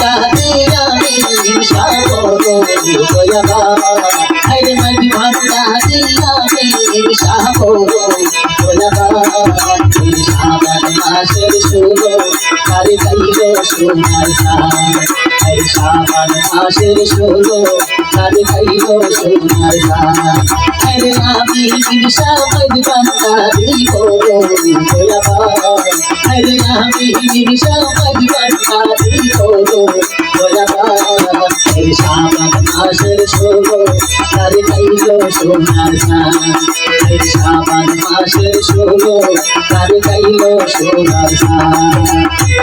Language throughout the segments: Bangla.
ভান্ডারে আমি সাগর দয়াবা আরে মাঝি ভান্ডারে আমি সাগর দয়াবা শ্রাবণ মাসের ষোলো তারে গাইল সোনার গান শ্রাবণ মাসের ষোলো তারে গাইল সোনার গান আরে আমি সাগর ভান্ডারে দয়াবা আরে আমি সাগর ভান্ডারে দয়াবা শ্রাবণ মাসের ষোলো তারে গাইল সোনার গান শ্রাবণ মাসের ষোলো তারে গাইল সোনার গান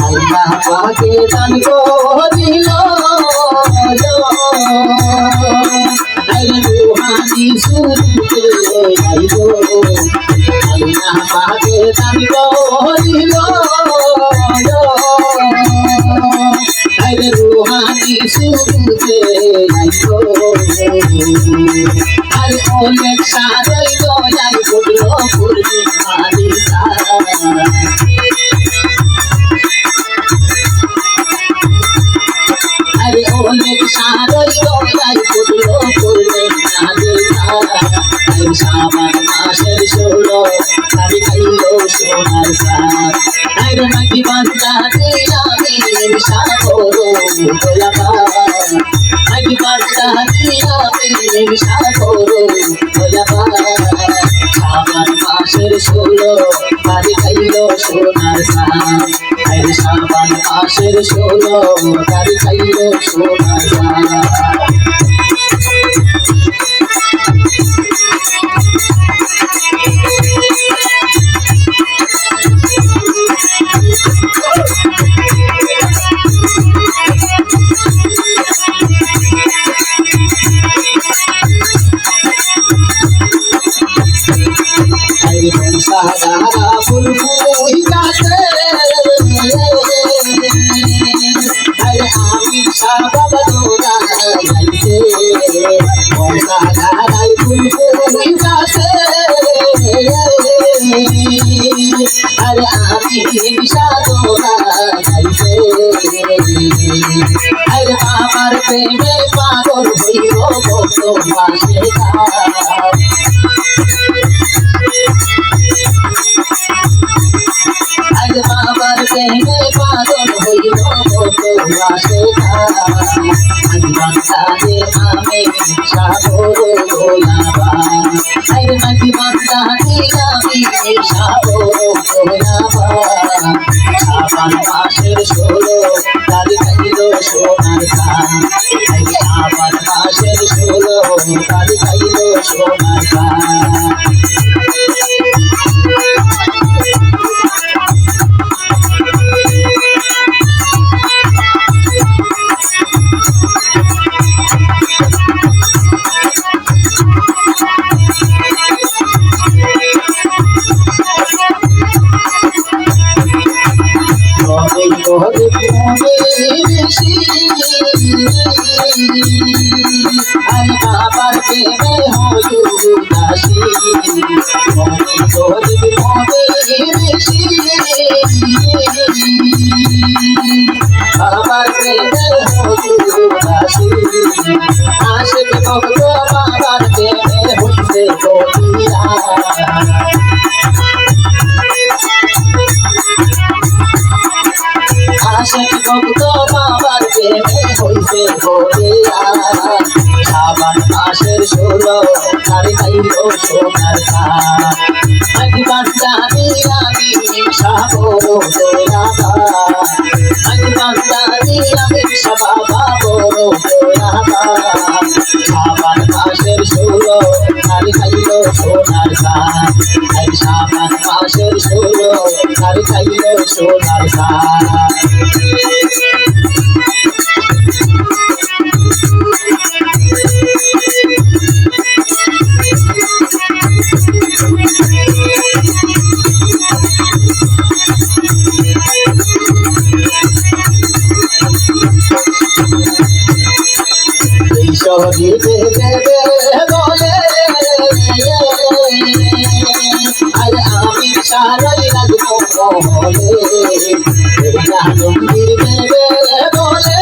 আল্লাহ পাকে দান করিল আরে রুহানি সুরতে গাইব আল্লাহ পাকে দান করিল আরে রুহানি সুরতে গাইব আরে অনেক সারাই দয়াই করল পূর্ণি আলিসা আরে অনেক সারাই দয়াই করল পূর্ণি আলিসা শ্রাবণ মাসের ষোলো তারে গাইল সোনার গান আরে মাঝি ভান্ডারে আমি সাগর দয়াবা মাঝি ভান্ডারে আমি সাগর দয়াবা শ্রাবণ মাসের ষোলো তারে গাইল সোনার গান আরে শ্রাবণ মাসের ষোলো তারে গাইল সোনার গান সাহারা ফুলফুল গাছে আরে আমি সাবাব দোরা গাইছে সাহারাই ফুলফুল গাছে আরে আমি সাদোরা গাইছে আরে আমার প্রেমে পাগল হইব ভক্ত মাসে আরে বাবার প্রেমে পাগল হইল আসে আমি বান্দারে আমি সাগর দয়াবা আরে মাঝি বান্দারে আমি সাগর দয়াবা শ্রাবণ মাসের ষোলো তারে গাইল সোনার গান শ্রাবণ মাসের ষোলো তারে গাইল সোনার গান আরে বাবার প্রেমে হইল দাসী মনে গরিব মনে ঋষি বাবার প্রেমে হইল দাসী আশিক ভক্ত বাবার প্রেমে হইছে গরিয়া আশিক ভক্ত বাবার প্রেমে হইছে গরিয়া শ্রাবণ মাসের ষোলো তারে গাইল সোনার গান মাঝি ভান্ডারে আমি সাগর দয়াবা মাঝি ভান্ডারে আমি বাবা বড় দয়াবা শ্রাবণ মাসের ষোলো তারে গাইল সোনার গান শ্রাবণ মাসের ষোলো তারে গাইল সোনার গান করিতে দেবে বলে আরে আমি সারাই রাখবো বলে আনন্দির দেবে বলে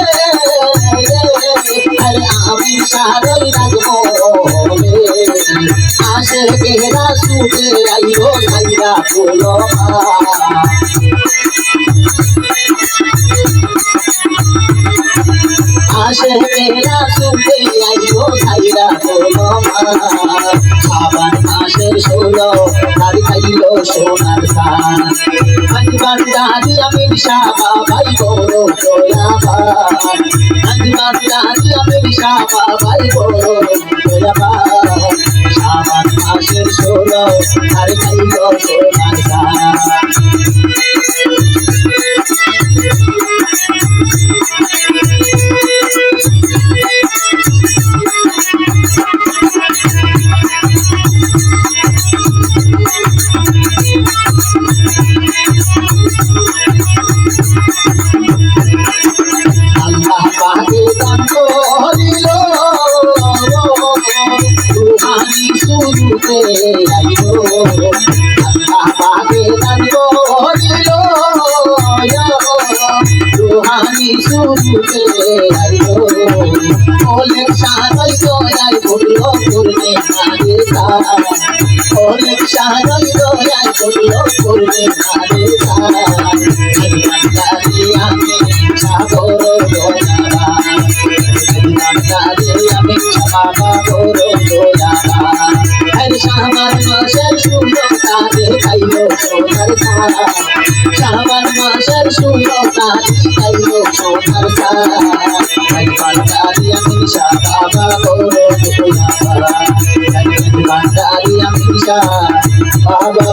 আরে আমি সারাই রাখবো বলে আসে কেরা সুখে রাইও সাইরা ফুলো আসে মেরা সুখে আইও সাইরা ফুলো শ্রাবণ মাসের 16 আর খাইলো সোনার সান আজ বান্দারি আমি শাবা ভাই বড় দয়াবান আজ বান্দারি আমি শাবা ভাই বড় দয়াবান শ্রাবণ মাসের 16 আর খাইলো সোনার সান শুরুতে আইলো আল্লাহ পাকে দান করিলো রুহানি শুরুতে আইলো অনেক সারাই দয়ায় করলো করবে নারে তারা অনেক সারাই দয়ায় করলো করবে নারে তারা আমি সাগর দয়াবা আমি বাবা বড় দয়াবা শ্রাবণ মাসের 16 তারে খাইলো সোনার সান শ্রাবণ মাসের 16 তারে খাইলো সোনার সান বান্দারি আমি বাবা বড় দয়াবা বান্দারি আমি বাবা